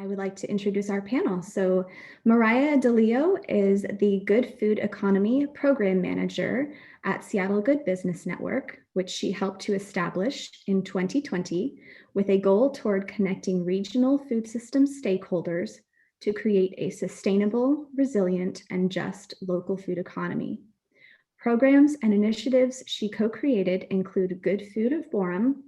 I would like to introduce our panel. So Mariah DeLeo is the Good Food Economy Program Manager at Seattle Good Business Network, which she helped to establish in 2020 with a goal toward connecting regional food system stakeholders to create a sustainable, resilient, and just local food economy. Programs and initiatives she co-created include Good Food Forum,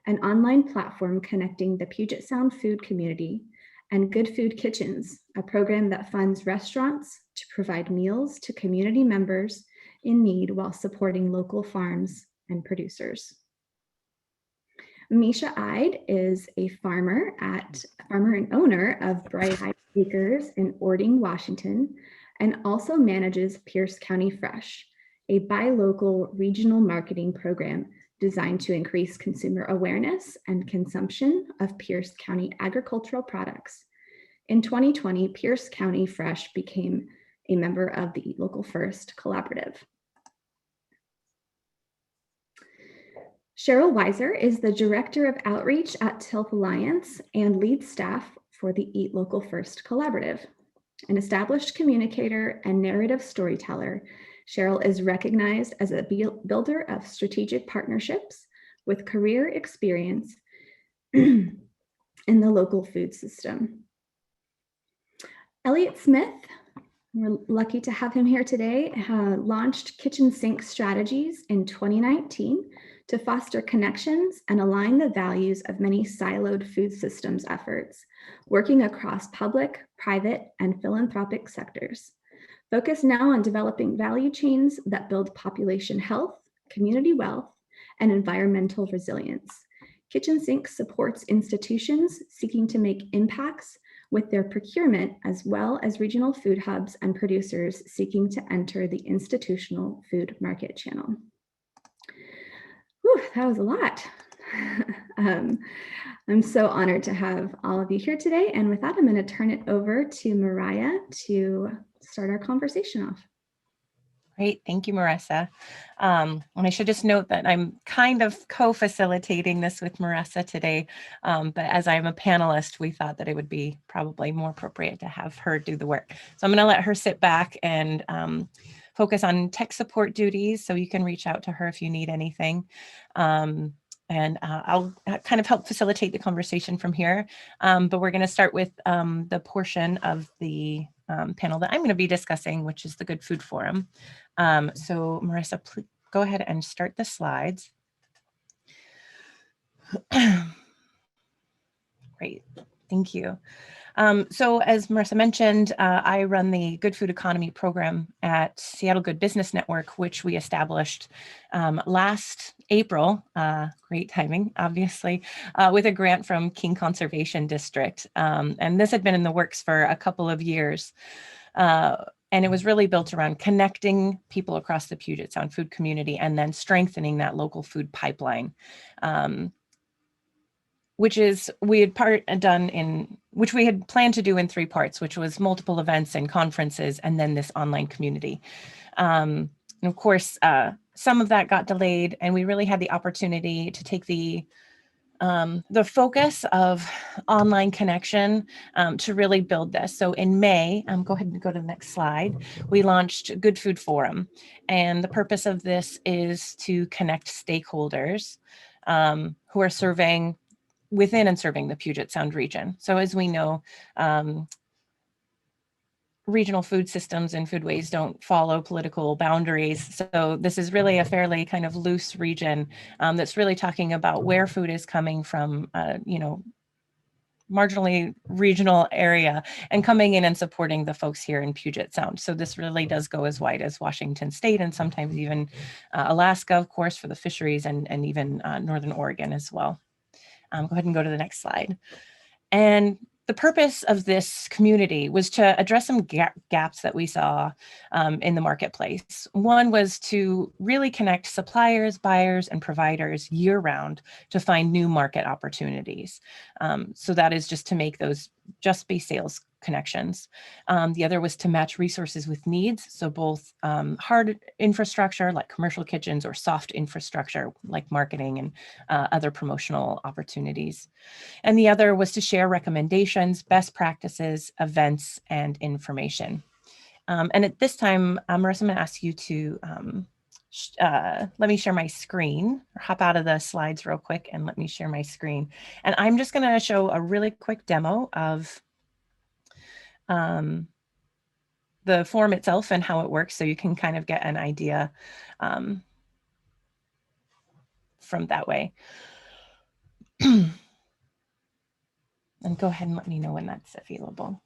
an online platform connecting the Puget Sound food community, and Good Food Kitchens, a program that funds restaurants to provide meals to community members in need while supporting local farms and producers. Misha Ide is a farmer and owner of Bright Eye Acres in Ording, Washington, and also manages Pierce County Fresh, a buy local regional marketing program designed to increase consumer awareness and consumption of Pierce County agricultural products. In 2020, Pierce County Fresh became a member of the Eat Local First Collaborative. Cheryl Weiser is the Director of Outreach at TILF Alliance and lead staff for the Eat Local First Collaborative. An established communicator and narrative storyteller, Cheryl is recognized as a builder of strategic partnerships with career experience in the local food system. Elliot Smith, we're lucky to have him here today, launched Kitchen Sink Strategies in 2019 to foster connections and align the values of many siloed food systems efforts, working across public, private, and philanthropic sectors. Focus now on developing value chains that build population health, community wealth, and environmental resilience. Kitchen Sink supports institutions seeking to make impacts with their procurement, as well as regional food hubs and producers seeking to enter the institutional food market channel. Whew, that was a lot. I'm so honored to have all of you here today. And with that, I'm going to turn it over to Mariah to start our conversation off. Great, thank you, Marissa. And I should just note that I'm kind of co-facilitating this with Marissa today, but as I'm a panelist, we thought that it would be probably more appropriate to have her do the work. So I'm going to let her sit back and focus on tech support duties, so you can reach out to her if you need anything. And I'll kind of help facilitate the conversation from here. But we're going to start with the portion of the panel that I'm going to be discussing, which is the Good Food Forum. So Marissa, please go ahead and start the slides. Great, thank you. So as Marissa mentioned, I run the Good Food Economy program at Seattle Good Business Network, which we established last April, great timing, obviously, with a grant from King Conservation District. And this had been in the works for a couple of years. And it was really built around connecting people across the Puget Sound food community and then strengthening that local food pipeline. Which we had planned to do in 3 parts, which was multiple events and conferences, and then this online community. And of course, some of that got delayed, and we really had the opportunity to take the focus of online connection to really build this. So in May, go ahead and go to the next slide, we launched Good Food Forum. And the purpose of this is to connect stakeholders who are serving within and serving the Puget Sound region. So as we know, regional food systems and foodways don't follow political boundaries. So this is really a fairly kind of loose region that's really talking about where food is coming from, marginally regional area and coming in and supporting the folks here in Puget Sound. So this really does go as wide as Washington State and sometimes even Alaska, of course, for the fisheries and even Northern Oregon as well. Go ahead and go to the next slide. And the purpose of this community was to address some gaps that we saw in the marketplace. One was to really connect suppliers, buyers, and providers year-round to find new market opportunities. So that is just to make those just be sales connections. The other was to match resources with needs. So both hard infrastructure like commercial kitchens or soft infrastructure like marketing and other promotional opportunities. And the other was to share recommendations, best practices, events, and information. And at this time, Marissa, I'm going to ask you to let me share my screen, or hop out of the slides real quick and let me share my screen. And I'm just going to show a really quick demo of the form itself and how it works, so you can kind of get an idea from that way. And go ahead and let me know when that's available.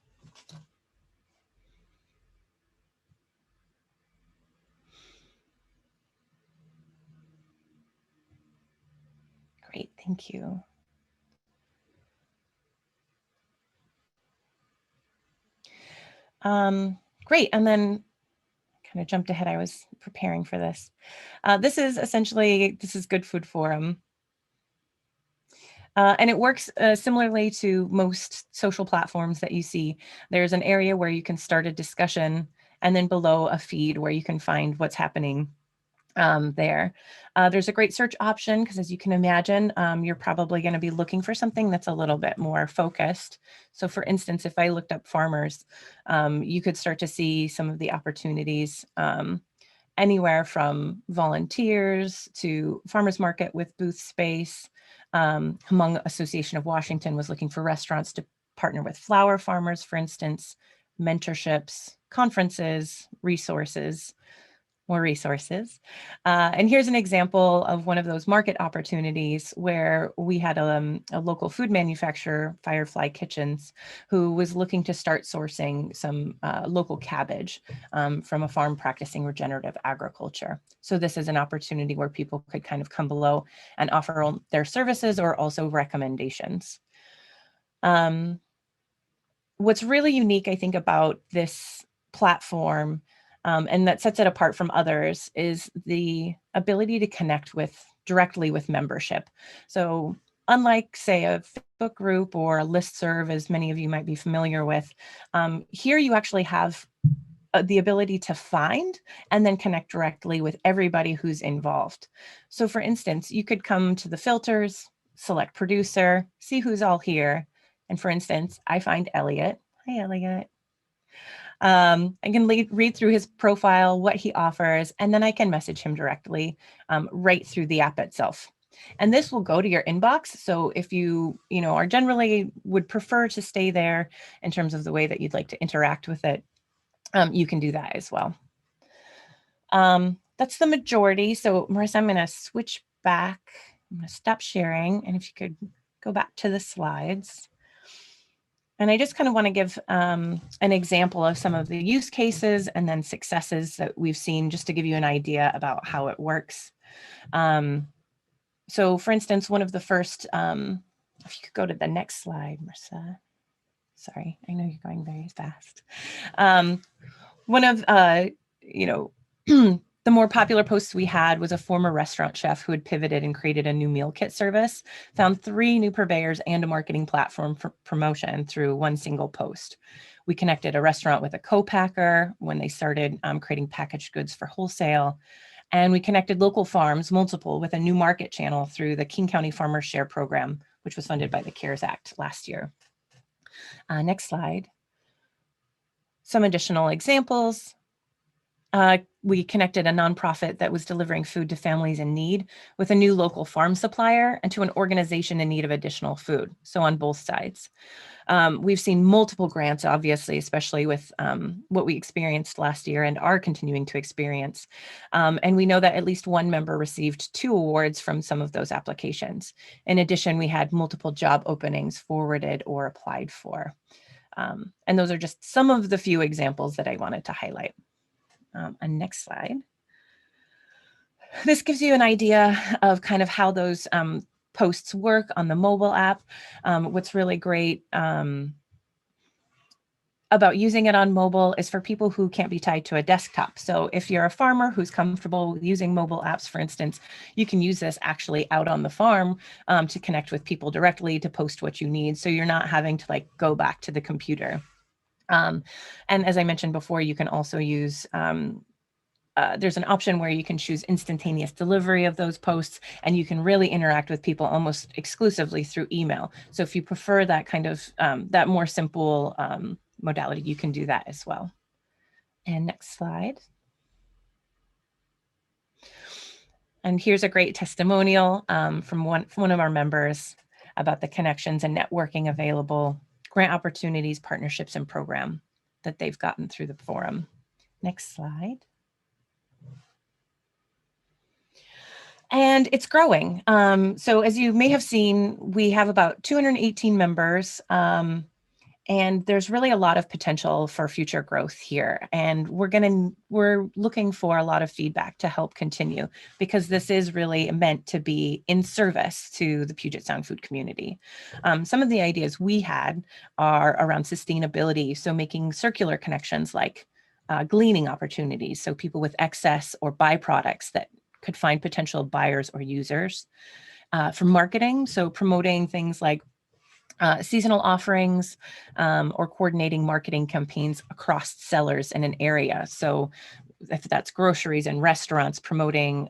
Great, thank you. Great, and then kind of jumped ahead. I was preparing for this. This is Good Food Forum. And it works similarly to most social platforms that you see. There's an area where you can start a discussion, and then below a feed where you can find what's happening there. There's a great search option because, as you can imagine, you're probably going to be looking for something that's a little bit more focused. So for instance, if I looked up farmers, you could start to see some of the opportunities anywhere from volunteers to farmers market with booth space. Hmong Association of Washington was looking for restaurants to partner with flower farmers, for instance, mentorships, conferences, more resources. And here's an example of one of those market opportunities where we had a local food manufacturer, Firefly Kitchens, who was looking to start sourcing some local cabbage from a farm practicing regenerative agriculture. So this is an opportunity where people could kind of come below and offer their services or also recommendations. What's really unique, I think, about this platform and that sets it apart from others is the ability to connect directly with membership. So unlike, say, a Facebook group or a listserv, as many of you might be familiar with, here you actually have the ability to find and then connect directly with everybody who's involved. So for instance, you could come to the filters, select producer, see who's all here. And for instance, I find Elliot. Hi, Elliot. I can read through his profile, what he offers, and then I can message him directly right through the app itself. And this will go to your inbox. So if you are generally would prefer to stay there in terms of the way that you'd like to interact with it, you can do that as well. That's the majority. So Marissa, I'm going to switch back. I'm going to stop sharing. And if you could go back to the slides. And I just kind of want to give an example of some of the use cases and then successes that we've seen, just to give you an idea about how it works. So for instance, one of the first, if you could go to the next slide, Marissa. Sorry, I know you're going very fast. One of, the more popular posts we had was a former restaurant chef who had pivoted and created a new meal kit service, found 3 new purveyors and a marketing platform for promotion through one single post. We connected a restaurant with a co-packer when they started creating packaged goods for wholesale. And we connected local farms, multiple, with a new market channel through the King County Farmers Share program, which was funded by the CARES Act last year. Next slide. Some additional examples. We connected a nonprofit that was delivering food to families in need with a new local farm supplier and to an organization in need of additional food. So on both sides. We've seen multiple grants, obviously, especially with what we experienced last year and are continuing to experience. And we know that at least one member received 2 awards from some of those applications. In addition, we had multiple job openings forwarded or applied for. And those are just some of the few examples that I wanted to highlight. And next slide. This gives you an idea of kind of how those posts work on the mobile app. What's really great about using it on mobile is for people who can't be tied to a desktop. So if you're a farmer who's comfortable with using mobile apps, for instance, you can use this actually out on the farm to connect with people directly, to post what you need. So you're not having to like go back to the computer. And as I mentioned before, you can also use there's an option where you can choose instantaneous delivery of those posts, and you can really interact with people almost exclusively through email. So if you prefer that kind of, that more simple modality, you can do that as well. And next slide. And here's a great testimonial from one of our members about the connections and networking available, grant opportunities, partnerships, and program that they've gotten through the forum. Next slide. And it's growing. So as you may have seen, we have about 218 members, and there's really a lot of potential for future growth here. And we're looking for a lot of feedback to help continue, because this is really meant to be in service to the Puget Sound food community. Some of the ideas we had are around sustainability, so making circular connections like gleaning opportunities, so people with excess or byproducts that could find potential buyers or users. For marketing, so promoting things like seasonal offerings or coordinating marketing campaigns across sellers in an area. So if that's groceries and restaurants, promoting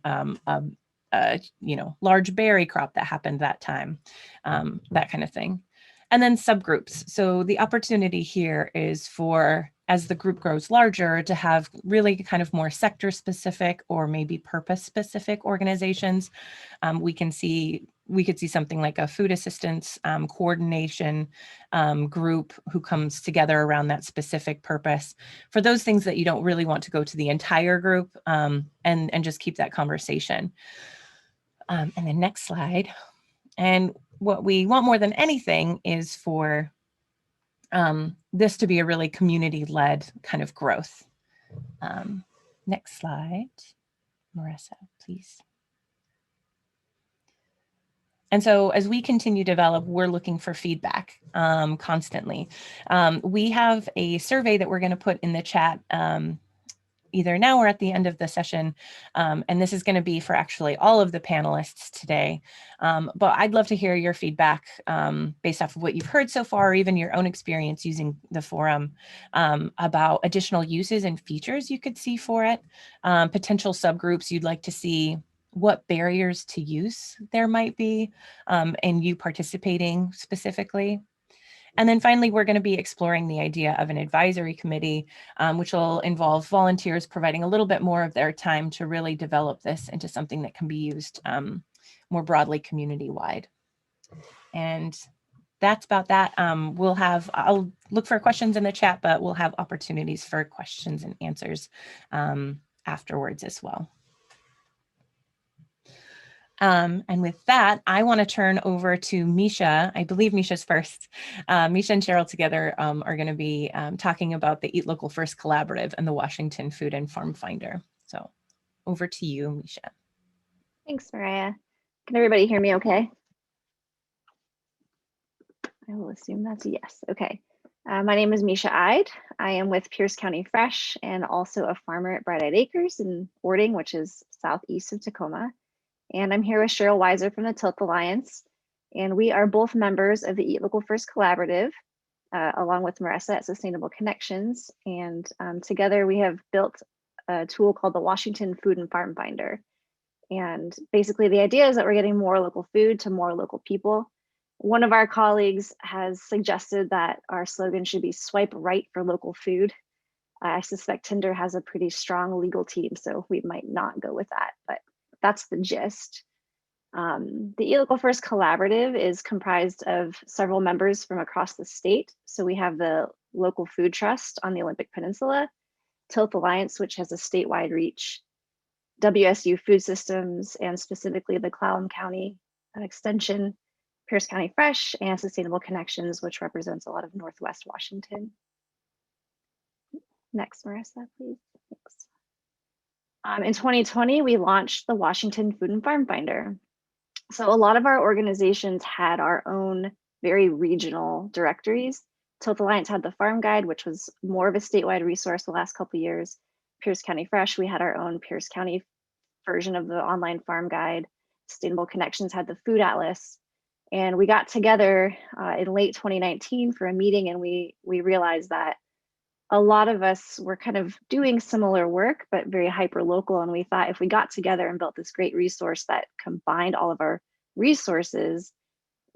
large berry crop that happened that time, that kind of thing. And then subgroups. So the opportunity here is for, as the group grows larger, to have really kind of more sector specific or maybe purpose specific organizations. We could see something like a food assistance coordination group who comes together around that specific purpose for those things that you don't really want to go to the entire group, and just keep that conversation. And then next slide. And what we want more than anything is for this to be a really community-led kind of growth. Next slide, Marissa, please. And so as we continue to develop, we're looking for feedback constantly. We have a survey that we're going to put in the chat either now or at the end of the session. And this is going to be for actually all of the panelists today. But I'd love to hear your feedback based off of what you've heard so far, or even your own experience using the forum, about additional uses and features you could see for it, potential subgroups you'd like to see, what barriers to use there might be, and you participating specifically. And then finally, we're going to be exploring the idea of an advisory committee, which will involve volunteers providing a little bit more of their time to really develop this into something that can be used more broadly community-wide. And that's about that. I'll look for questions in the chat, but we'll have opportunities for questions and answers afterwards as well. And with that, I want to turn over to Misha. I believe Misha's first. Misha and Cheryl together are going to be talking about the Eat Local First Collaborative and the Washington Food and Farm Finder. So over to you, Misha. Thanks, Mariah. Can everybody hear me okay? I will assume that's a yes. Okay. My name is Misha Ide. I am with Pierce County Fresh and also a farmer at Bright Eyed Acres in Ording, which is southeast of Tacoma. And I'm here with Cheryl Weiser from the Tilt Alliance. And we are both members of the Eat Local First Collaborative, along with Marissa at Sustainable Connections. And together we have built a tool called the Washington Food and Farm Finder. And basically the idea is that we're getting more local food to more local people. One of our colleagues has suggested that our slogan should be swipe right for local food. I suspect Tinder has a pretty strong legal team, so we might not go with that, but that's the gist. The Eat Local First Collaborative is comprised of several members from across the state. So we have the Local Food Trust on the Olympic Peninsula, Tilt Alliance, which has a statewide reach, WSU Food Systems, and specifically the Clallam County Extension, Pierce County Fresh, and Sustainable Connections, which represents a lot of Northwest Washington. Next, Marissa, please. Thanks. In 2020, we launched the Washington Food and Farm Finder. So a lot of our organizations had our own very regional directories. Tilt Alliance had the Farm Guide, which was more of a statewide resource the last couple of years. Pierce County Fresh, we had our own Pierce County version of the online farm guide. Sustainable Connections had the Food Atlas. And we got together in late 2019 for a meeting, and we realized that a lot of us were kind of doing similar work, but very hyper local. And we thought if we got together and built this great resource that combined all of our resources,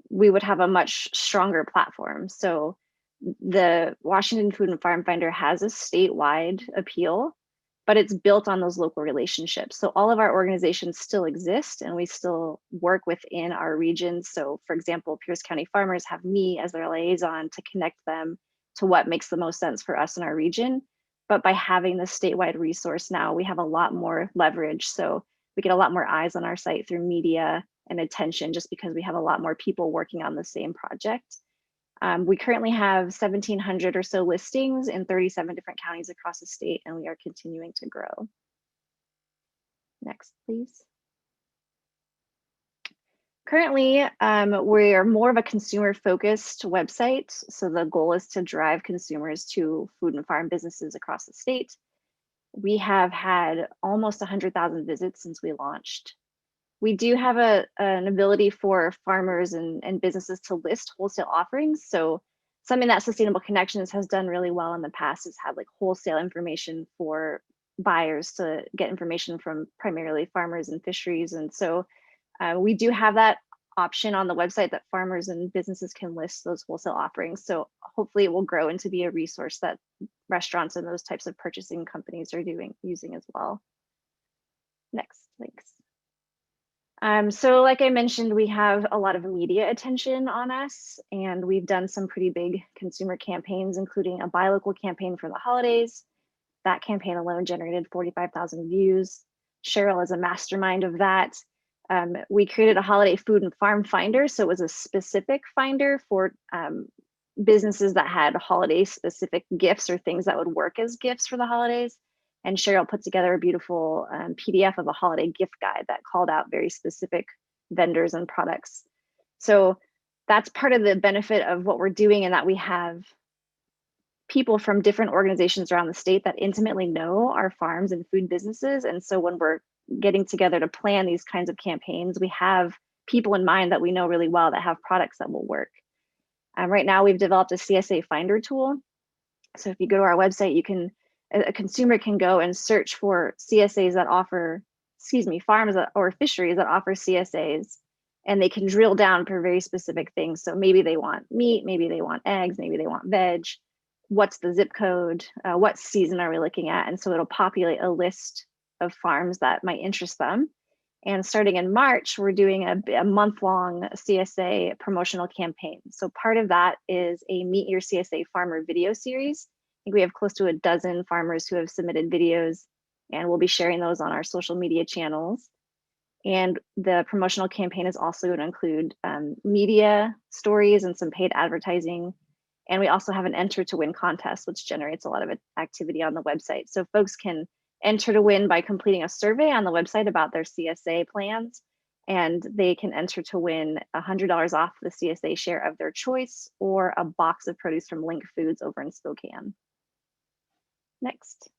we would have a much stronger platform. So the Washington Food and Farm Finder has a statewide appeal, but it's built on those local relationships. So all of our organizations still exist and we still work within our regions. So for example, Pierce County farmers have me as their liaison to connect them to what makes the most sense for us in our region. But by having this statewide resource now, we have a lot more leverage. So we get a lot more eyes on our site through media and attention, just because we have a lot more people working on the same project. We currently have 1,700 or so listings in 37 different counties across the state, and we are continuing to grow. Next, please. Currently, we are more of a consumer-focused website. So the goal is to drive consumers to food and farm businesses across the state. We have had almost 100,000 visits since we launched. We do have an ability for farmers and businesses to list wholesale offerings. So something that Sustainable Connections has done really well in the past is have like wholesale information for buyers to get information from primarily farmers and fisheries. And so we do have that option on the website that farmers and businesses can list those wholesale offerings. So hopefully it will grow into be a resource that restaurants and those types of purchasing companies are using as well. Next, thanks. So like I mentioned, we have a lot of media attention on us, and we've done some pretty big consumer campaigns, including a buy local campaign for the holidays. That campaign alone generated 45,000 views. Cheryl is a mastermind of that. We created a holiday food and farm finder. So it was a specific finder for businesses that had holiday specific gifts or things that would work as gifts for the holidays. And Cheryl put together a beautiful PDF of a holiday gift guide that called out very specific vendors and products. So that's part of the benefit of what we're doing, and that we have people from different organizations around the state that intimately know our farms and food businesses. And so when we're getting together to plan these kinds of campaigns, we have people in mind that we know really well that have products that will work. Right now, we've developed a CSA finder tool. So if you go to our website, a consumer can go and search for CSAs that offer, farms or fisheries that offer CSAs, and they can drill down for very specific things. So maybe they want meat, maybe they want eggs, maybe they want veg. What's the zip code? What season are we looking at? And so it'll populate a list of farms that might interest them. And starting in March, we're doing a month-long CSA promotional campaign. So part of that is a Meet Your CSA Farmer video series. I think we have close to a dozen farmers who have submitted videos, and we'll be sharing those on our social media channels. And the promotional campaign is also going to include media stories and some paid advertising. And we also have an enter to win contest, which generates a lot of activity on the website. So folks can enter to win by completing a survey on the website about their CSA plans, and they can enter to win $100 off the CSA share of their choice, or a box of produce from Link Foods over in Spokane. Next.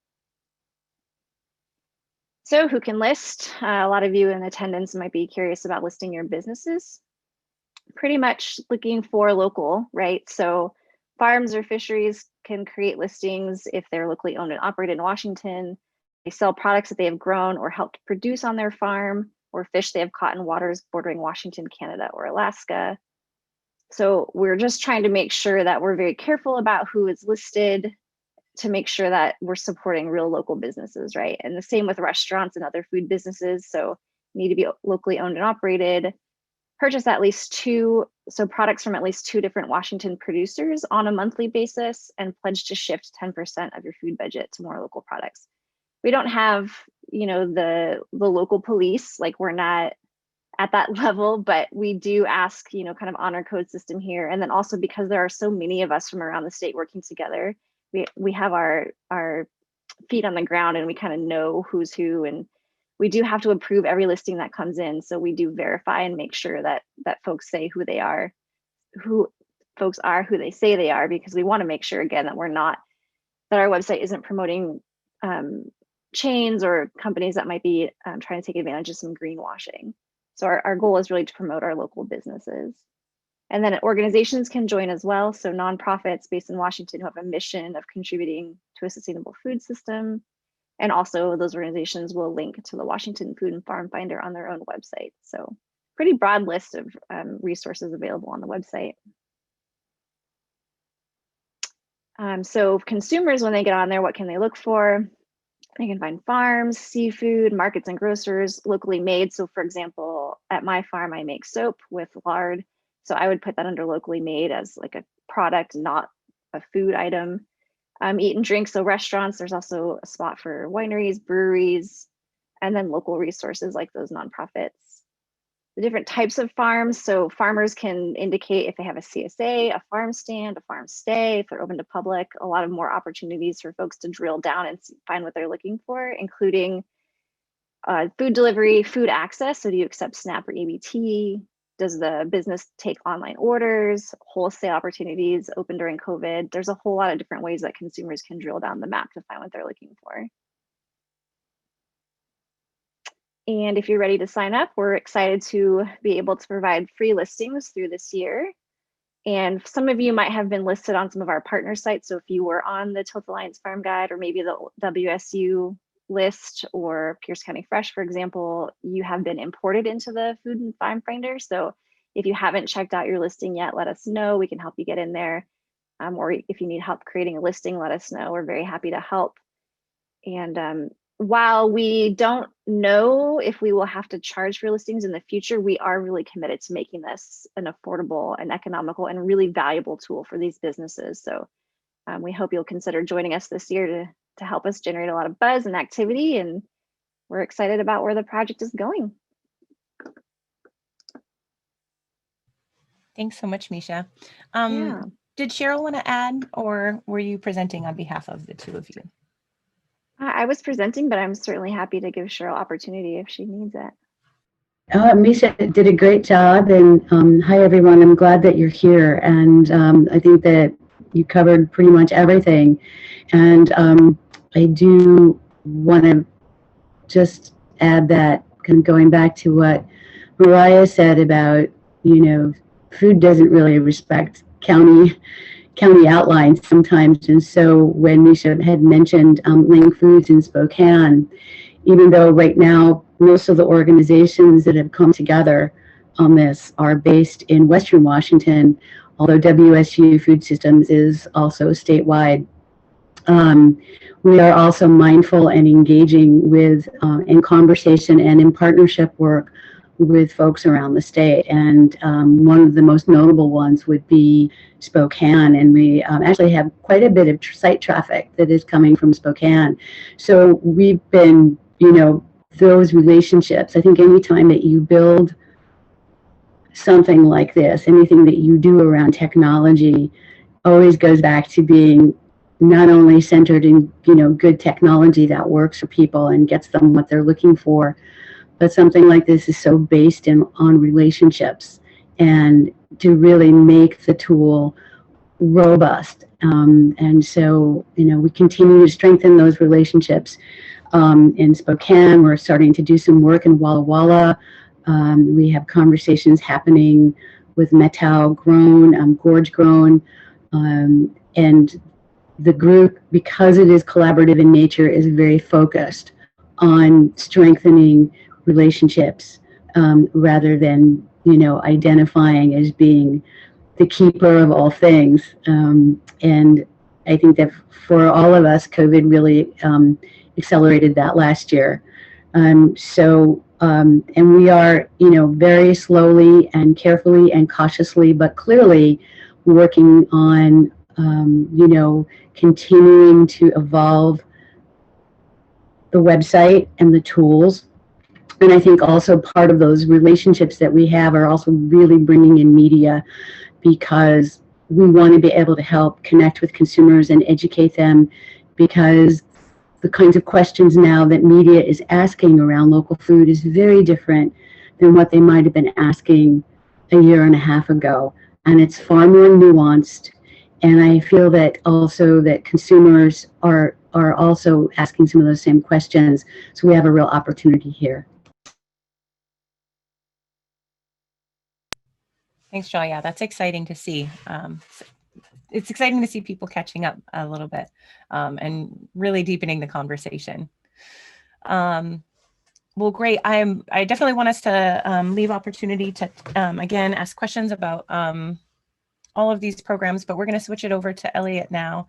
So who can list? A lot of you in attendance might be curious about listing your businesses. Pretty much looking for local, right? So farms or fisheries can create listings if they're locally owned and operated in Washington. They sell products that they have grown or helped produce on their farm, or fish they have caught in waters bordering Washington, Canada, or Alaska. So we're just trying to make sure that we're very careful about who is listed, to make sure that we're supporting real local businesses, right? And the same with restaurants and other food businesses. So need to be locally owned and operated. Purchase at least products from at least 2 different Washington producers on a monthly basis, and pledge to shift 10% of your food budget to more local products. We don't have, the local police, like we're not at that level, but we do ask, kind of honor code system here. And then also because there are so many of us from around the state working together, we have our feet on the ground, and we kind of know who's who, and we do have to approve every listing that comes in. So we do verify and make sure that folks say who they are, who folks are who they say they are, because we want to make sure, again, that our website isn't promoting chains or companies that might be trying to take advantage of some greenwashing. So our goal is really to promote our local businesses. And then organizations can join as well. So nonprofits based in Washington who have a mission of contributing to a sustainable food system. And also those organizations will link to the Washington Food and Farm Finder on their own website. So pretty broad list of resources available on the website. So consumers, when they get on there, what can they look for? They can find farms, seafood, markets and grocers, locally made. So for example, at my farm, I make soap with lard. So I would put that under locally made as like a product, not a food item. Eat and drink, so restaurants, there's also a spot for wineries, breweries, and then local resources like those nonprofits. The different types of farms, so farmers can indicate if they have a CSA, a farm stand, a farm stay, if they're open to public, a lot of more opportunities for folks to drill down and find what they're looking for, including food delivery, food access. So do you accept SNAP or EBT? Does the business take online orders, wholesale opportunities open during COVID? There's a whole lot of different ways that consumers can drill down the map to find what they're looking for. And if you're ready to sign up, we're excited to be able to provide free listings through this year. And some of you might have been listed on some of our partner sites. So if you were on the Tilth Alliance Farm Guide or maybe the WSU list or Pierce County Fresh, for example, you have been imported into the Food and Farm Finder. So if you haven't checked out your listing yet, let us know. We can help you get in there. Or if you need help creating a listing, let us know. We're very happy to help. And while we don't know if we will have to charge for listings in the future, we are really committed to making this an affordable and economical and really valuable tool for these businesses. So we hope you'll consider joining us this year to help us generate a lot of buzz and activity. And we're excited about where the project is going. Thanks so much, Misha. Yeah. Did Cheryl want to add, or were you presenting on behalf of the two of you? I was presenting, but I'm certainly happy to give Cheryl opportunity if she needs it. Misha did a great job, and hi everyone. I'm glad that you're here, and I think that you covered pretty much everything. And I do want to just add that, kind of going back to what Mariah said about, food doesn't really respect county outlines sometimes. And so when Misha had mentioned Ling Foods in Spokane, even though right now most of the organizations that have come together on this are based in Western Washington, although WSU Food Systems is also statewide, we are also mindful and engaging with in conversation and in partnership work with folks around the state. And one of the most notable ones would be Spokane. And we actually have quite a bit of site traffic that is coming from Spokane. So we've been, those relationships, I think anytime that you build something like this, anything that you do around technology always goes back to being not only centered in, good technology that works for people and gets them what they're looking for, but something like this is so based on relationships and to really make the tool robust. And so, we continue to strengthen those relationships. In Spokane, we're starting to do some work in Walla Walla. We have conversations happening with Metau Grown, Gorge Grown, and the group, because it is collaborative in nature, is very focused on strengthening relationships rather than, identifying as being the keeper of all things. And I think that for all of us, COVID really accelerated that last year. And we are, very slowly and carefully and cautiously, but clearly working on, continuing to evolve the website and the tools. And I think also part of those relationships that we have are also really bringing in media, because we want to be able to help connect with consumers and educate them, because the kinds of questions now that media is asking around local food is very different than what they might have been asking a year and a half ago. and it's far more nuanced. And I feel that also that consumers are also asking some of those same questions. So we have a real opportunity here. Thanks, Joel. Yeah, that's exciting to see. It's exciting to see people catching up a little bit and really deepening the conversation. Well, great. I definitely want us to leave opportunity to, again, ask questions about all of these programs, but we're going to switch it over to Elliot now.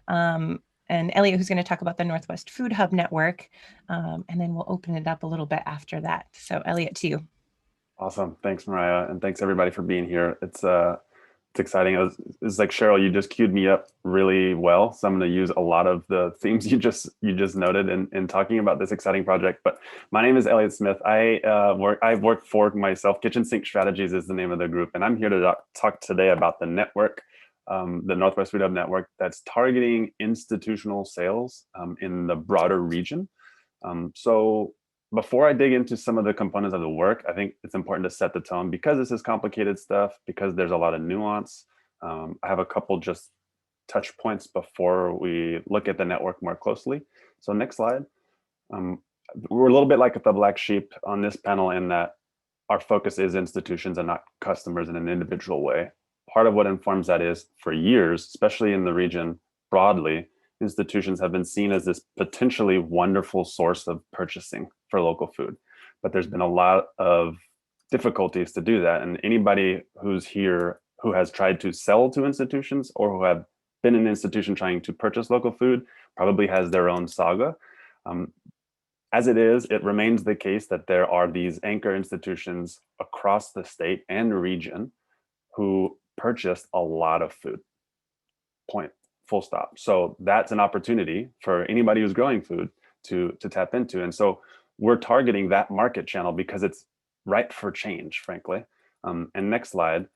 And Elliot, who's going to talk about the Northwest Food Hub Network, and then we'll open it up a little bit after that. So Elliot, to you. Awesome. Thanks, Mariah. And thanks everybody for being here. It's exciting. It's like Cheryl, you just queued me up really well. So I'm going to use a lot of the themes you just noted in talking about this exciting project. But my name is Elliot Smith. I've worked for myself. Kitchen Sink Strategies is the name of the group. And I'm here to talk today about the network, the Northwest Food Hub Network, that's targeting institutional sales in the broader region. So before I dig into some of the components of the work, I think it's important to set the tone because this is complicated stuff, because there's a lot of nuance. I have a couple just touch points before we look at the network more closely. So next slide. We're a little bit like the black sheep on this panel in that our focus is institutions and not customers in an individual way. Part of what informs that is for years, especially in the region broadly, institutions have been seen as this potentially wonderful source of purchasing for local food. But there's been a lot of difficulties to do that. And anybody who's here who has tried to sell to institutions or who have been in an institution trying to purchase local food probably has their own saga. As it is, it remains the case that there are these anchor institutions across the state and region who purchased a lot of food. Point. Full stop. So that's an opportunity for anybody who's growing food to tap into. And so we're targeting that market channel because it's ripe for change, frankly. And next slide.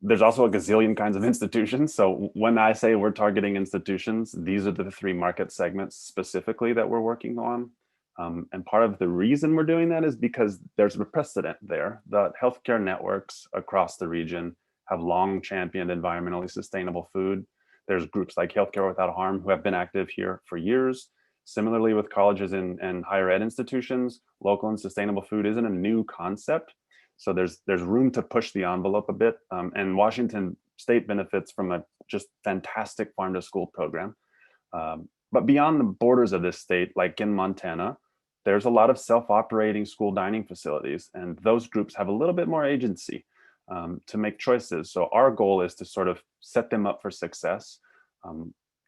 There's also a gazillion kinds of institutions. So when I say we're targeting institutions, these are the three market segments specifically that we're working on. And part of the reason we're doing that is because there's a precedent there. The healthcare networks across the region have long championed environmentally sustainable food. There's groups like Healthcare Without Harm who have been active here for years. Similarly, with colleges and higher ed institutions, local and sustainable food isn't a new concept. So there's room to push the envelope a bit. And Washington State benefits from a just fantastic farm to school program. But beyond the borders of this state, like in Montana, there's a lot of self-operating school dining facilities, and those groups have a little bit more agency to make choices. So our goal is to sort of set them up for success.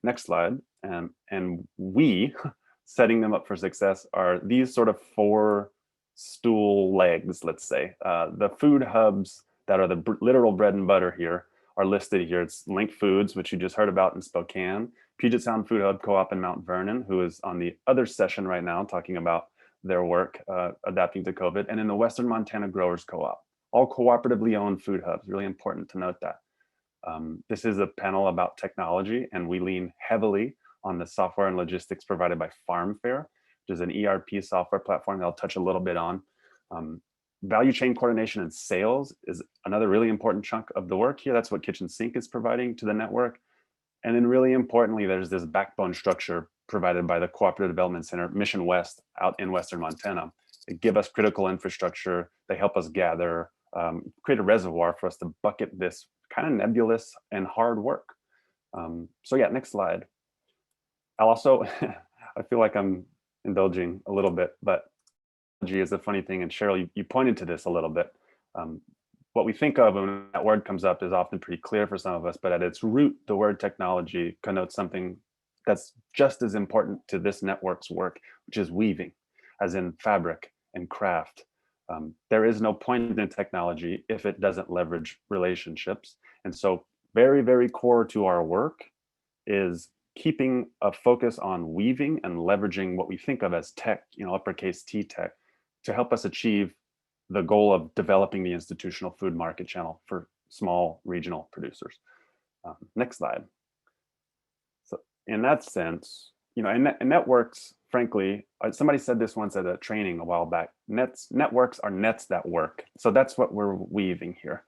Next slide. And we, setting them up for success, are these sort of four stool legs, let's say. The food hubs that are the literal bread and butter here are listed here. It's Link Foods, which you just heard about in Spokane, Puget Sound Food Hub Co-op in Mount Vernon, who is on the other session right now talking about their work adapting to COVID, and in the Western Montana Growers Co-op, all cooperatively owned food hubs. Really important to note that. This is a panel about technology, and we lean heavily on the software and logistics provided by FarmFare, which is an ERP software platform that I'll touch a little bit on. Value chain coordination and sales is another really important chunk of the work here. That's what Kitchen Sink is providing to the network. And then really importantly, there's this backbone structure provided by the Cooperative Development Center, Mission West, out in Western Montana. They give us critical infrastructure. They help us gather, create a reservoir for us to bucket this kind of nebulous and hard work. So yeah, next slide. I'll also, I feel like I'm indulging a little bit, but technology is a funny thing. And Cheryl, you pointed to this a little bit. What we think of when that word comes up is often pretty clear for some of us, but at its root, the word technology connotes something that's just as important to this network's work, which is weaving, as in fabric and craft. There is no point in technology if it doesn't leverage relationships. And so very, very core to our work is keeping a focus on weaving and leveraging what we think of as tech, uppercase T tech, to help us achieve the goal of developing the institutional food market channel for small regional producers. Next slide. So in that sense, and networks, frankly, somebody said this once at a training a while back, networks are nets that work. So that's what we're weaving here.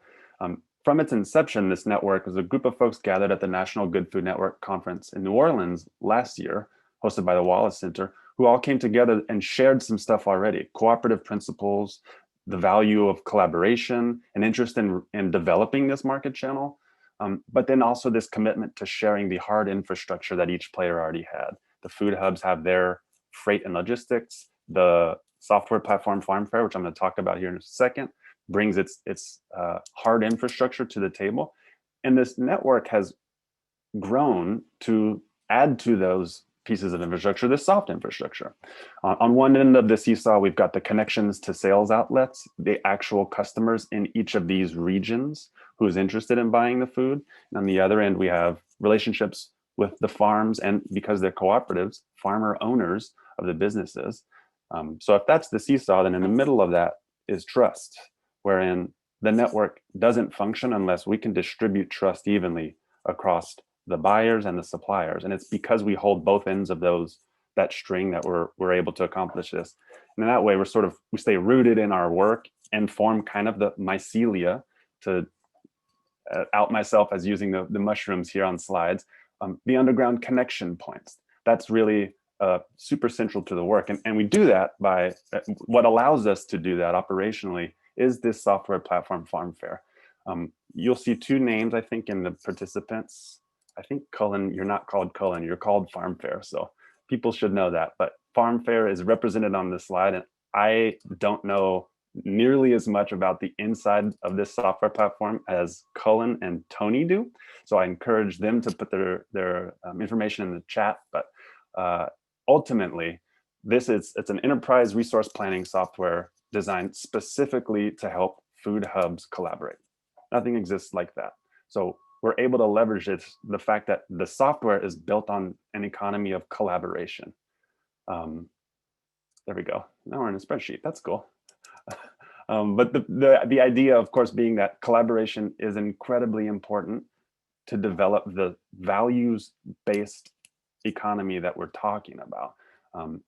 from its inception, this network was a group of folks gathered at the National Good Food Network conference in New Orleans last year, hosted by the Wallace Center, who all came together and shared some stuff already: cooperative principles, the value of collaboration, an interest in developing this market channel, but then also this commitment to sharing the hard infrastructure that each player already had. The food hubs have their freight and logistics. The software platform FarmFare, which I'm going to talk about here in a second, brings its hard infrastructure to the table. And this network has grown to add to those pieces of infrastructure, this soft infrastructure. On one end of the seesaw, we've got the connections to sales outlets, the actual customers in each of these regions who's interested in buying the food. And on the other end, we have relationships with the farms, and because they're cooperatives, farmer owners of the businesses. So if that's the seesaw, then in the middle of that is trust, wherein the network doesn't function unless we can distribute trust evenly across the buyers and the suppliers. And it's because we hold both ends of that string that we're able to accomplish this. And in that way, we stay rooted in our work and form kind of the mycelia, to out myself as using the mushrooms here on slides, the underground connection points. That's really super central to the work. And we do that by, what allows us to do that operationally is this software platform, FarmFare. You'll see two names, I think, in the participants. I think Cullen, you're not called Cullen, you're called FarmFare. So people should know that. But FarmFare is represented on this slide. And I don't know nearly as much about the inside of this software platform as Cullen and Tony do. So I encourage them to put their information in the chat. But ultimately, it's an enterprise resource planning software designed specifically to help food hubs collaborate. Nothing exists like that. So we're able to leverage the fact that the software is built on an economy of collaboration. There we go. Now we're in a spreadsheet. That's cool. But the idea, of course, being that collaboration is incredibly important to develop the values-based economy that we're talking about.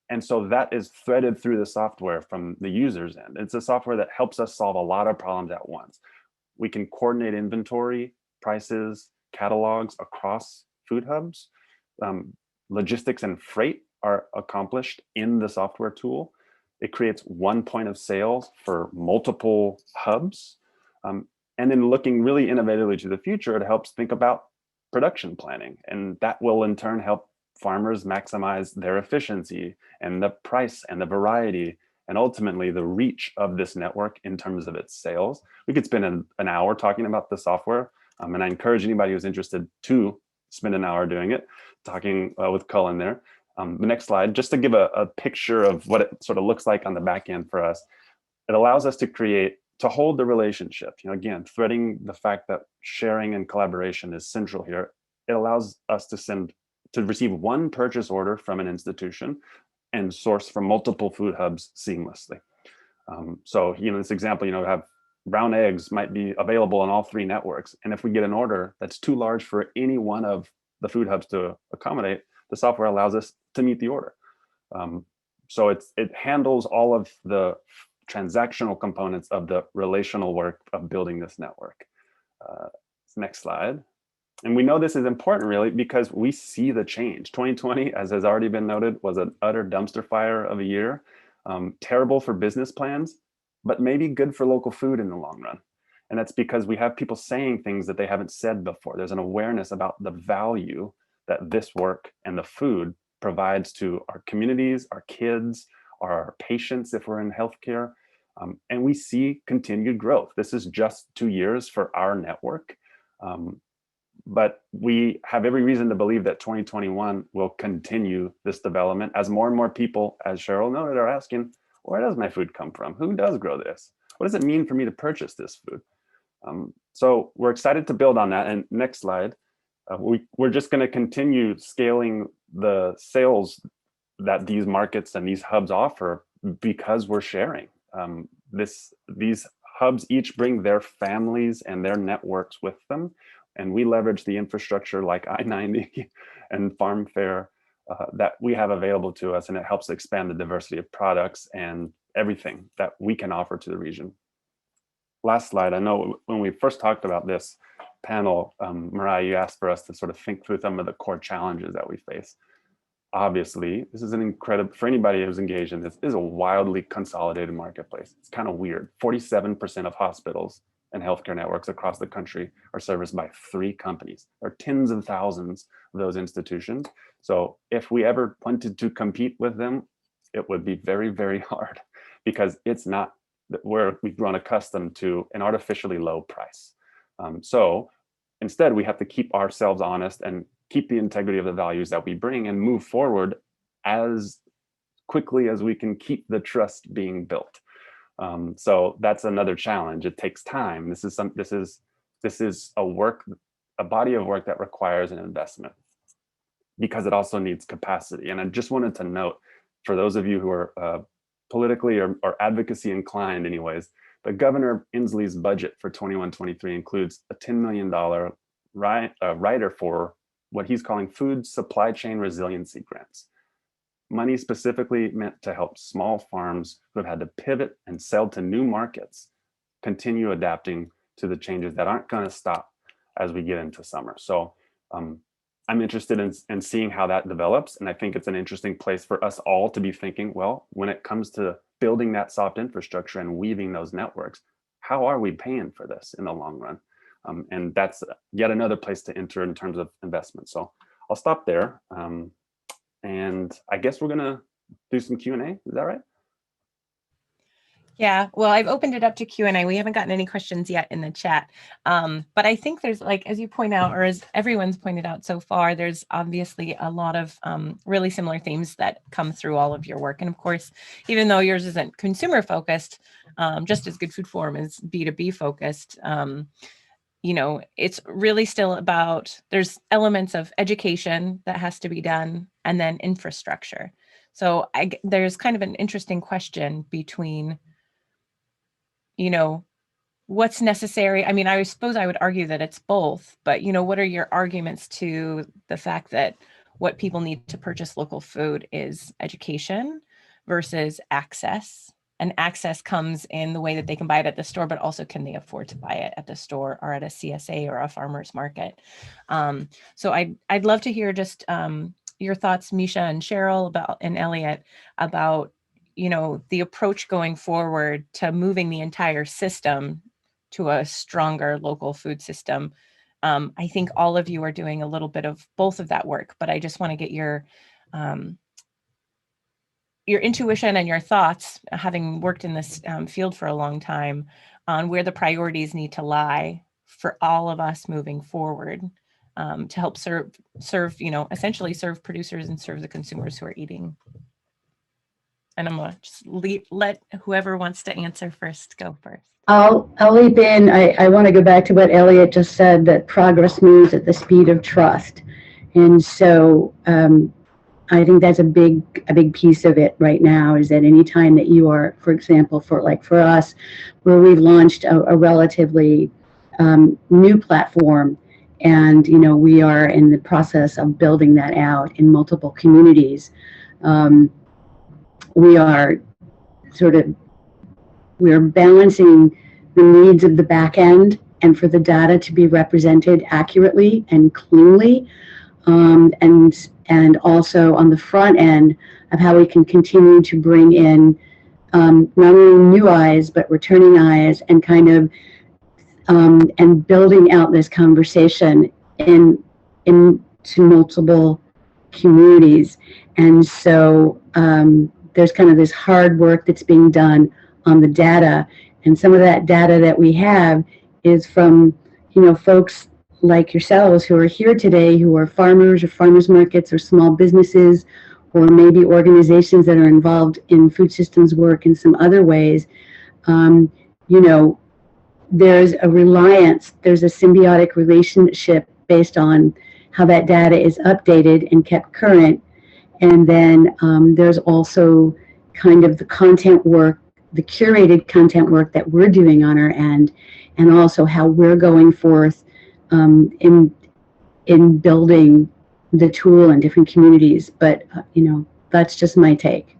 And so that is threaded through the software from the user's end. It's a software that helps us solve a lot of problems at once. We can coordinate inventory, prices, catalogs across food hubs. Logistics and freight are accomplished in the software tool. It creates one point of sales for multiple hubs. And then looking really innovatively to the future, it helps think about production planning. And that will in turn help farmers maximize their efficiency and the price and the variety and ultimately the reach of this network in terms of its sales. We could spend an hour talking about the software. And I encourage anybody who's interested to spend an hour doing it, talking with Cullen there. The next slide, just to give a picture of what it sort of looks like on the back end for us. It allows us to hold the relationship. Again, threading the fact that sharing and collaboration is central here. It allows us to receive one purchase order from an institution and source from multiple food hubs seamlessly. So, this example, have brown eggs might be available on all three networks. And if we get an order that's too large for any one of the food hubs to accommodate, the software allows us to meet the order. So it handles all of the transactional components of the relational work of building this network. Next slide. And we know this is important really because we see the change. 2020, as has already been noted, was an utter dumpster fire of a year. Terrible for business plans, but maybe good for local food in the long run. And that's because we have people saying things that they haven't said before. There's an awareness about the value that this work and the food provides to our communities, our kids, our patients if we're in healthcare. And we see continued growth. This is just 2 years for our network. But we have every reason to believe that 2021 will continue this development as more and more people, as Cheryl noted, are asking, where does my food come from? Who does grow this? What does it mean for me to purchase this food? So we're excited to build on that. And next slide, we're just going to continue scaling the sales that these markets and these hubs offer because we're sharing. These hubs each bring their families and their networks with them. And we leverage the infrastructure like I-90 and FarmFare that we have available to us, and it helps expand the diversity of products and everything that we can offer to the region. last slide, I know when we first talked about this panel, Mariah, you asked for us to sort of think through some of the core challenges that we face. Obviously, this is an incredible, for anybody who's engaged in this, is a wildly consolidated marketplace. It's kind of weird. 47% of hospitals and healthcare networks across the country are serviced by 3 companies. There are tens of thousands of those institutions. So if we ever wanted to compete with them, it would be very, very hard, because it's not where we've grown accustomed to an artificially low price. So instead, we have to keep ourselves honest and keep the integrity of the values that we bring and move forward as quickly as we can keep the trust being built. So that's another challenge. It takes time. This is a body of work that requires an investment, because it also needs capacity. And I just wanted to note, for those of you who are politically or advocacy inclined anyways, but Governor Inslee's budget for 21-23 includes a $10 million rider for what he's calling food supply chain resiliency grants. Money specifically meant to help small farms who have had to pivot and sell to new markets continue adapting to the changes that aren't going to stop as we get into summer. So I'm interested in seeing how that develops. And I think it's an interesting place for us all to be thinking, well, when it comes to building that soft infrastructure and weaving those networks, how are we paying for this in the long run? And that's yet another place to enter in terms of investment. So I'll stop there. And I guess we're gonna do some Q&A. Is that right? Yeah, well, I've opened it up to Q&A. We haven't gotten any questions yet in the chat. But I think there's, like, as you point out, or as everyone's pointed out so far, there's obviously a lot of really similar themes that come through all of your work. And of course, even though yours isn't consumer focused, just as Good Food Forum is B2B focused, you know, it's really still about, there's elements of education that has to be done, and then infrastructure. So there's kind of an interesting question between, you know, what's necessary. I mean, I suppose I would argue that it's both, but, you know, what are your arguments to the fact that what people need to purchase local food is education versus access? And access comes in the way that they can buy it at the store, but also can they afford to buy it at the store or at a CSA or a farmer's market? So I'd love to hear just your thoughts, Misha and Cheryl, and Elliot, about, you know, the approach going forward to moving the entire system to a stronger local food system. I think all of you are doing a little bit of both of that work, but I just want to get your intuition and your thoughts, having worked in this field for a long time, on where the priorities need to lie for all of us moving forward, to help serve, you know, essentially serve producers and serve the consumers who are eating. And I'm gonna just let whoever wants to answer first go first. I'll leap in. I want to go back to what Elliot just said, that progress moves at the speed of trust. And so I think that's a big piece of it right now, is that any time that you are, for example, for us, where we've launched a relatively new platform, and, you know, we are in the process of building that out in multiple communities. We are balancing the needs of the back end and for the data to be represented accurately and cleanly, and also on the front end of how we can continue to bring in not only new eyes but returning eyes, and kind of and building out this conversation into multiple communities. And so there's kind of this hard work that's being done on the data, and some of that data that we have is from, you know, folks like yourselves who are here today, who are farmers or farmers markets or small businesses, or maybe organizations that are involved in food systems work in some other ways. You know, there's a reliance, there's a symbiotic relationship based on how that data is updated and kept current. And then there's also kind of the content work, the curated content work that we're doing on our end, and also how we're going forth in building the tool in different communities. But you know, that's just my take.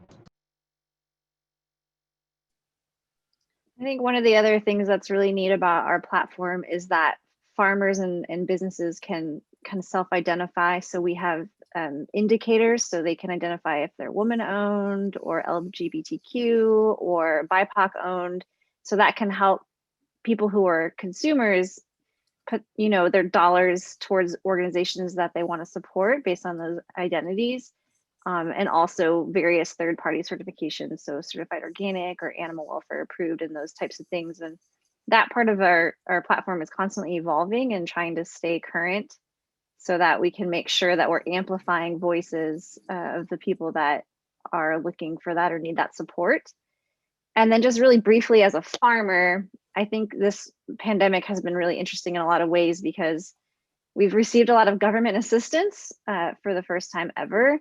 I think one of the other things that's really neat about our platform is that farmers and businesses can self-identify. So we have indicators so they can identify if they're woman owned or LGBTQ or BIPOC owned. So that can help people who are consumers put, you know, their dollars towards organizations that they want to support based on those identities. And also various third-party certifications, so certified organic or animal welfare approved and those types of things. And that part of our platform is constantly evolving and trying to stay current so that we can make sure that we're amplifying voices of the people that are looking for that or need that support. And then just really briefly as a farmer, I think this pandemic has been really interesting in a lot of ways because we've received a lot of government assistance for the first time ever.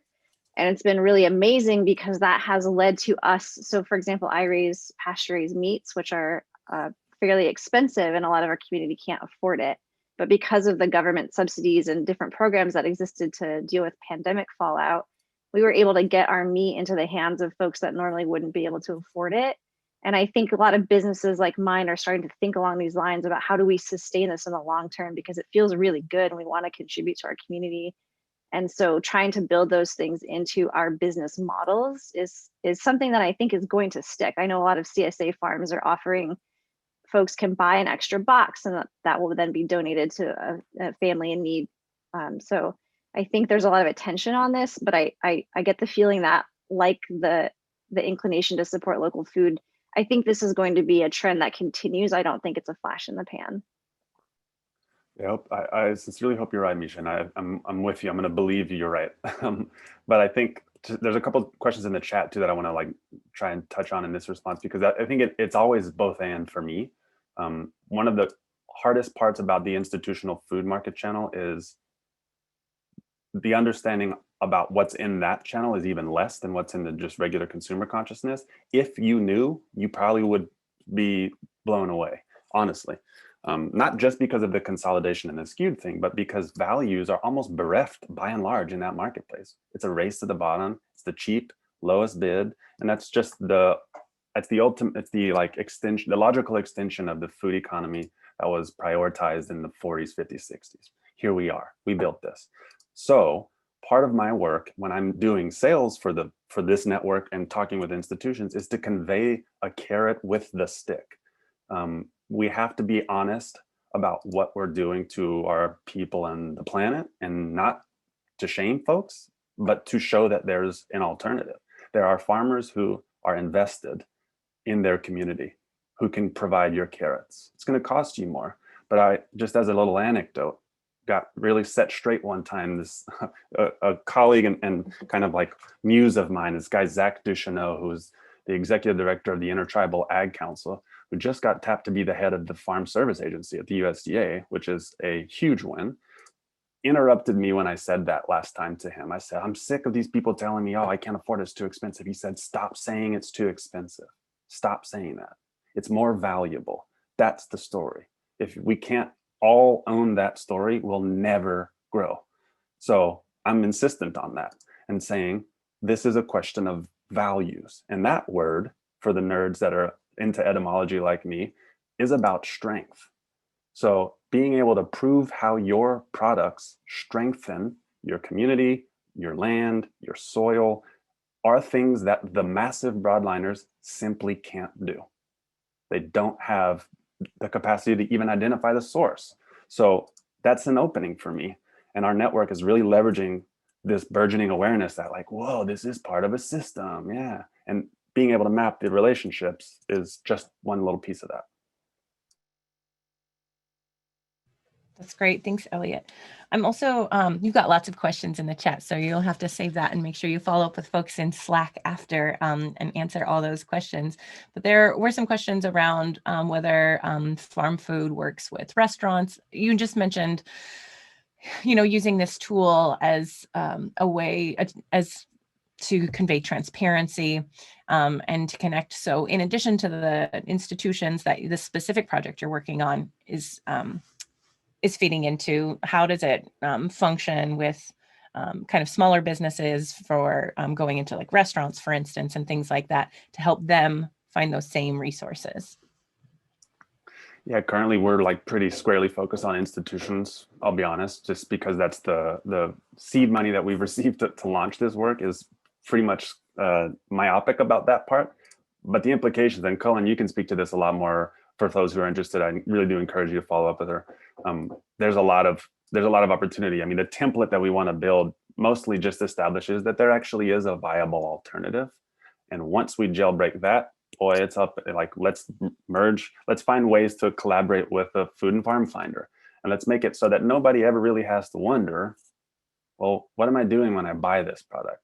And it's been really amazing because that has led to us. So for example, I raise pasture-raised meats, which are fairly expensive and a lot of our community can't afford it. But because of the government subsidies and different programs that existed to deal with pandemic fallout, we were able to get our meat into the hands of folks that normally wouldn't be able to afford it. And I think a lot of businesses like mine are starting to think along these lines about how do we sustain this in the long term, because it feels really good and we want to contribute to our community. And so trying to build those things into our business models is something that I think is going to stick. I know a lot of CSA farms are offering folks can buy an extra box and that will then be donated to a family in need. So I think there's a lot of attention on this, but I get the feeling that like the inclination to support local food, I think this is going to be a trend that continues. I don't think it's a flash in the pan. Yeah, I sincerely hope you're right, Misha, and I'm with you. I'm going to believe you're right. But I think there's a couple of questions in the chat too that I want to like try and touch on in this response, because I think it's always both and for me. One of the hardest parts about the institutional food market channel is the understanding about what's in that channel is even less than what's in the just regular consumer consciousness. If you knew, you probably would be blown away, honestly. Not just because of the consolidation and the skewed thing, but because values are almost bereft by and large in that marketplace. It's a race to the bottom. It's the cheap, lowest bid. And that's just it's the ultimate, it's the like extension, the logical extension of the food economy that was prioritized in the 40s, 50s, 60s. Here we are, we built this. So part of my work when I'm doing sales for this network and talking with institutions is to convey a carrot with the stick. We have to be honest about what we're doing to our people and the planet, and not to shame folks, but to show that there's an alternative. There are farmers who are invested in their community who can provide your carrots. It's going to cost you more. But I, just as a little anecdote, got really set straight one time. This a colleague and kind of like muse of mine, this guy Zach Ducheneau, who's the executive director of the Intertribal Ag Council, who just got tapped to be the head of the Farm Service Agency at the USDA, which is a huge win, interrupted me when I said that last time to him. I said, I'm sick of these people telling me, oh, I can't afford it, it's too expensive. He said, stop saying it's too expensive. Stop saying that. It's more valuable. That's the story. If we can't all own that story, we'll never grow. So I'm insistent on that and saying, this is a question of values. And that word, for the nerds that are into etymology like me, is about strength. So being able to prove how your products strengthen your community, your land, your soil, are things that the massive broadliners simply can't do. They don't have the capacity to even identify the source. So that's an opening for me. And our network is really leveraging this burgeoning awareness that like, whoa, this is part of a system. Yeah. And being able to map the relationships is just one little piece of that. That's great. Thanks, Elliot. I'm also, you've got lots of questions in the chat, so you'll have to save that and make sure you follow up with folks in Slack after and answer all those questions. But there were some questions around whether farm food works with restaurants. You just mentioned, you know, using this tool as a way as to convey transparency and to connect. So in addition to the institutions that the specific project you're working on is feeding into, how does it function with kind of smaller businesses for going into like restaurants, for instance, and things like that to help them find those same resources? Yeah, currently we're like pretty squarely focused on institutions, I'll be honest, just because that's the seed money that we've received to launch this work is pretty much myopic about that part. But the implications, and Cullen, you can speak to this a lot more for those who are interested. I really do encourage you to follow up with her. There's a lot of opportunity. I mean, the template that we want to build mostly just establishes that there actually is a viable alternative. And once we jailbreak that, boy, it's up. Like, let's merge, let's find ways to collaborate with the Food and Farm Finder. And let's make it so that nobody ever really has to wonder, well, what am I doing when I buy this product?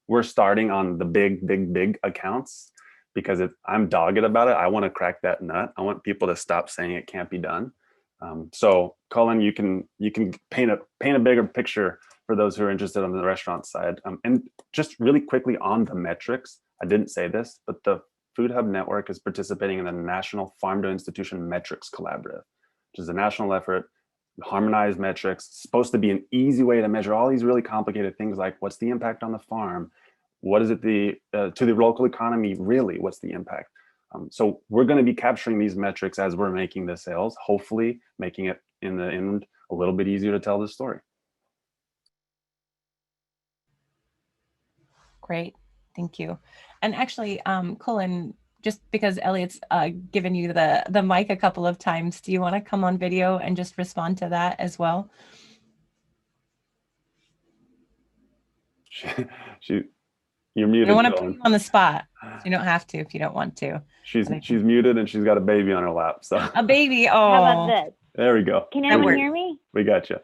We're starting on the big accounts because I'm dogged about it. I want to crack that nut. I want people to stop saying it can't be done. So Colin, you can paint a bigger picture for those who are interested on the restaurant side. And just really quickly on the metrics, I didn't say this, but the Food Hub Network is participating in the National Farm to Institution Metrics Collaborative, which is a national effort, harmonized metrics. It's supposed to be an easy way to measure all these really complicated things like what's the impact on the farm? What is it to the local economy, really? What's the impact? So we're going to be capturing these metrics as we're making the sales, hopefully making it in the end a little bit easier to tell the story. Great, thank you. And actually, Colin, just because Elliot's given you the mic a couple of times, do you want to come on video and just respond to that as well? You're muted. I don't want to put you on the spot. So you don't have to if you don't want to. She's muted and she's got a baby on her lap. So a baby. Oh, how about this? There we go. Can everyone hear me? We got you.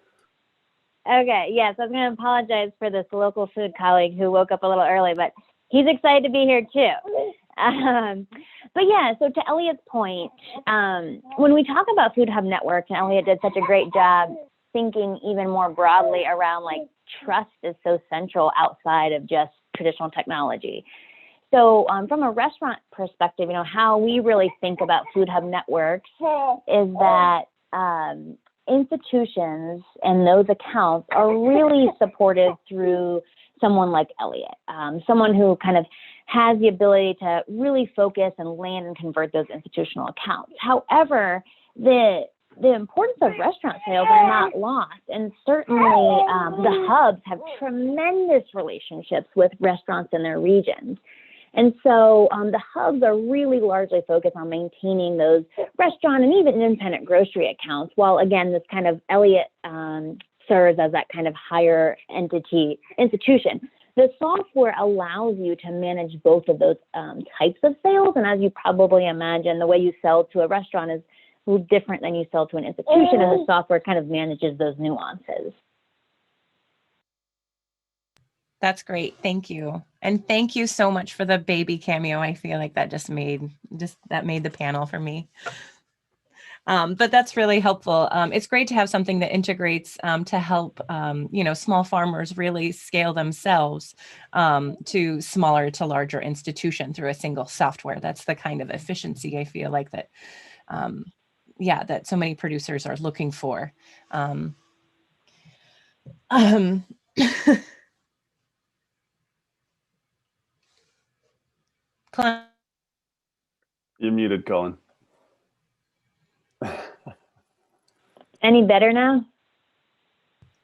Okay. Yes, I was going to apologize for this local food colleague who woke up a little early, but he's excited to be here too. But yeah, so to Elliot's point, when we talk about Food Hub Network, and Elliot did such a great job thinking even more broadly around like trust is so central outside of just traditional technology. So from a restaurant perspective, how we really think about Food Hub networks is that institutions and those accounts are really supported through someone like Elliot, someone who kind of has the ability to really focus and land and convert those institutional accounts. However, the importance of restaurant sales are not lost. And certainly the hubs have tremendous relationships with restaurants in their regions. And so the hubs are really largely focused on maintaining those restaurant and even independent grocery accounts, while again, this kind of Elliot serves as that kind of higher institution. The software allows you to manage both of those types of sales. And as you probably imagine, the way you sell to a restaurant is a little different than you sell to an institution, and the software kind of manages those nuances. That's great. Thank you. And thank you so much for the baby cameo. I feel like that made the panel for me. But that's really helpful. It's great to have something that integrates to help, small farmers really scale themselves to smaller to larger institution through a single software. That's the kind of efficiency I feel like that, that so many producers are looking for. You're muted, Colin. Any better now?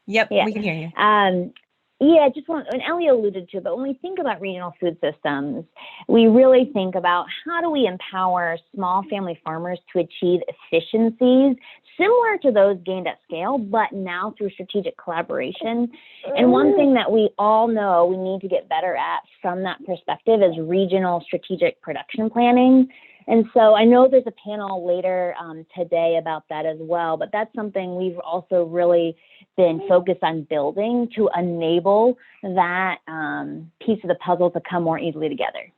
Yep, yeah. We can hear you. And Elliot alluded to, but when we think about regional food systems, we really think about how do we empower small family farmers to achieve efficiencies similar to those gained at scale, but now through strategic collaboration. And one thing that we all know we need to get better at from that perspective is regional strategic production planning. And so I know there's a panel later today about that as well, but that's something we've also really been focused on building to enable that piece of the puzzle to come more easily together.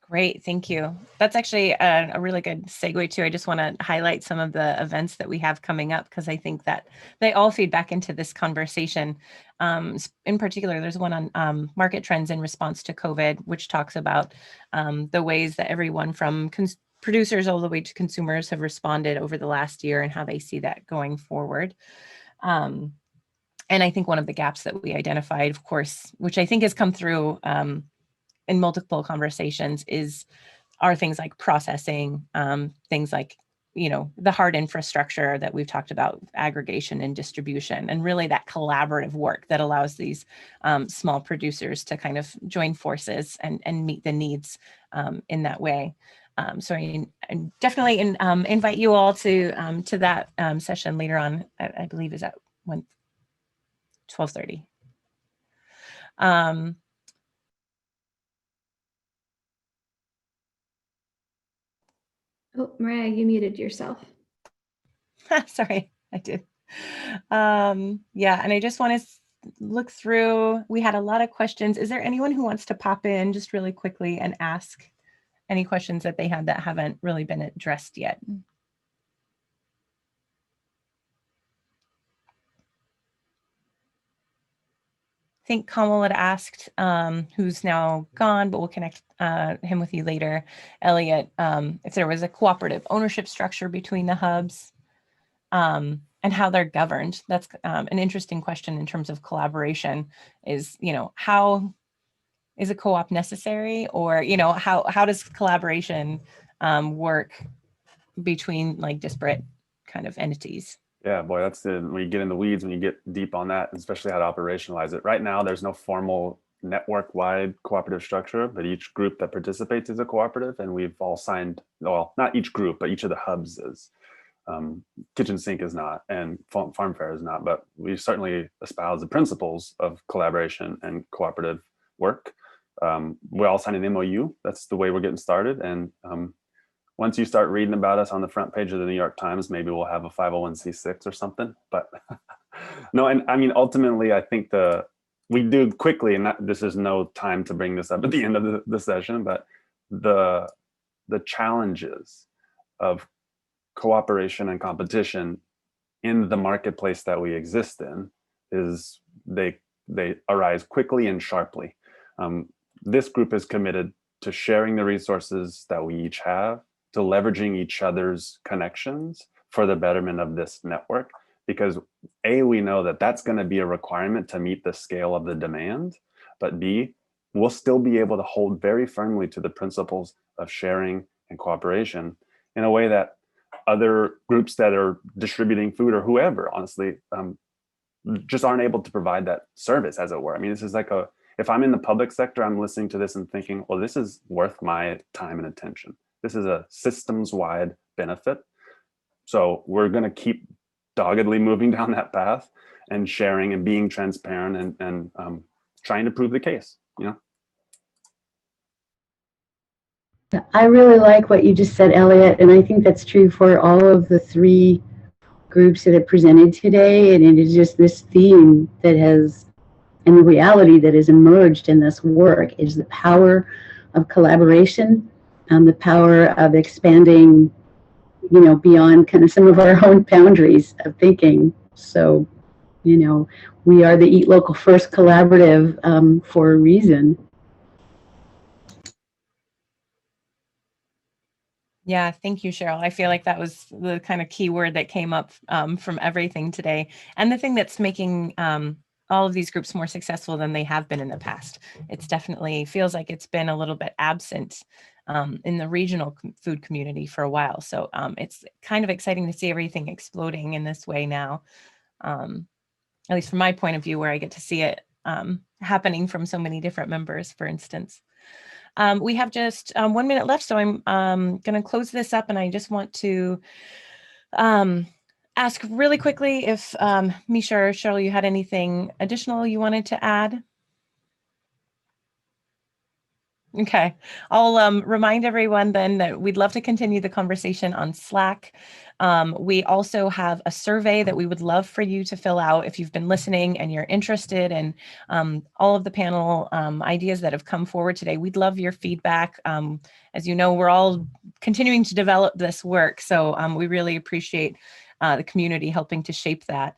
Great, thank you. That's actually a really good segue too. I just want to highlight some of the events that we have coming up because I think that they all feed back into this conversation. In particular, there's one on market trends in response to COVID, which talks about the ways that everyone from producers all the way to consumers have responded over the last year and how they see that going forward. And I think one of the gaps that we identified, of course, which I think has come through in multiple conversations, is are things like processing, things like, the hard infrastructure that we've talked about, aggregation and distribution, and really that collaborative work that allows these small producers to kind of join forces and meet the needs in that way. So I definitely invite you all to that session later on. I believe is at 12:30. Oh, Mariah, you muted yourself. Sorry, I did. Yeah, and I just want to look through. We had a lot of questions. Is there anyone who wants to pop in just really quickly and ask any questions that they had that haven't really been addressed yet? I think Kamal had asked, who's now gone, but we'll connect him with you later, Elliot, if there was a cooperative ownership structure between the hubs. And how they're governed. That's an interesting question in terms of collaboration is, how is a co-op necessary, or, how does collaboration work between like disparate kind of entities? Yeah, boy, that's when you get in the weeds, when you get deep on that, especially how to operationalize it. Right now, there's no formal network-wide cooperative structure, but each group that participates is a cooperative, and we've all signed, well, not each group, but each of the hubs is. Kitchen Sink is not, and Farm Fair is not, but we certainly espouse the principles of collaboration and cooperative work. We all signed an MOU. That's the way we're getting started. And once you start reading about us on the front page of the New York Times, maybe we'll have a 501c6 or something. But no, and I mean, ultimately, I think we do quickly, and this is no time to bring this up at the end of the session, but the challenges of cooperation and competition in the marketplace that we exist in is they arise quickly and sharply. This group is committed to sharing the resources that we each have, to leveraging each other's connections for the betterment of this network, because A, we know that that's going to be a requirement to meet the scale of the demand, but B, we'll still be able to hold very firmly to the principles of sharing and cooperation in a way that other groups that are distributing food or whoever, honestly, just aren't able to provide that service, as it were. I mean, this is like if I'm in the public sector, I'm listening to this and thinking, well, this is worth my time and attention. This is a systems-wide benefit. So we're going to keep doggedly moving down that path and sharing and being transparent and trying to prove the case, I really like what you just said, Elliot, and I think that's true for all of the three groups that have presented today. And it is just this theme that has, and the reality that has emerged in this work is the power of collaboration and the power of expanding, beyond kind of some of our own boundaries of thinking. So, we are the Eat Local First Collaborative for a reason. Yeah, thank you, Cheryl. I feel like that was the kind of key word that came up from everything today. And the thing that's making all of these groups more successful than they have been in the past. It's definitely feels like it's been a little bit absent in the regional food community for a while. So it's kind of exciting to see everything exploding in this way now, at least from my point of view, where I get to see it happening from so many different members, for instance. We have just 1 minute left, so I'm going to close this up, and I just want to ask really quickly if Misha or Cheryl, you had anything additional you wanted to add? Okay, I'll remind everyone then that we'd love to continue the conversation on Slack. We also have a survey that we would love for you to fill out if you've been listening and you're interested in all of the panel ideas that have come forward today. We'd love your feedback. As you know, we're all continuing to develop this work, so we really appreciate the community helping to shape that.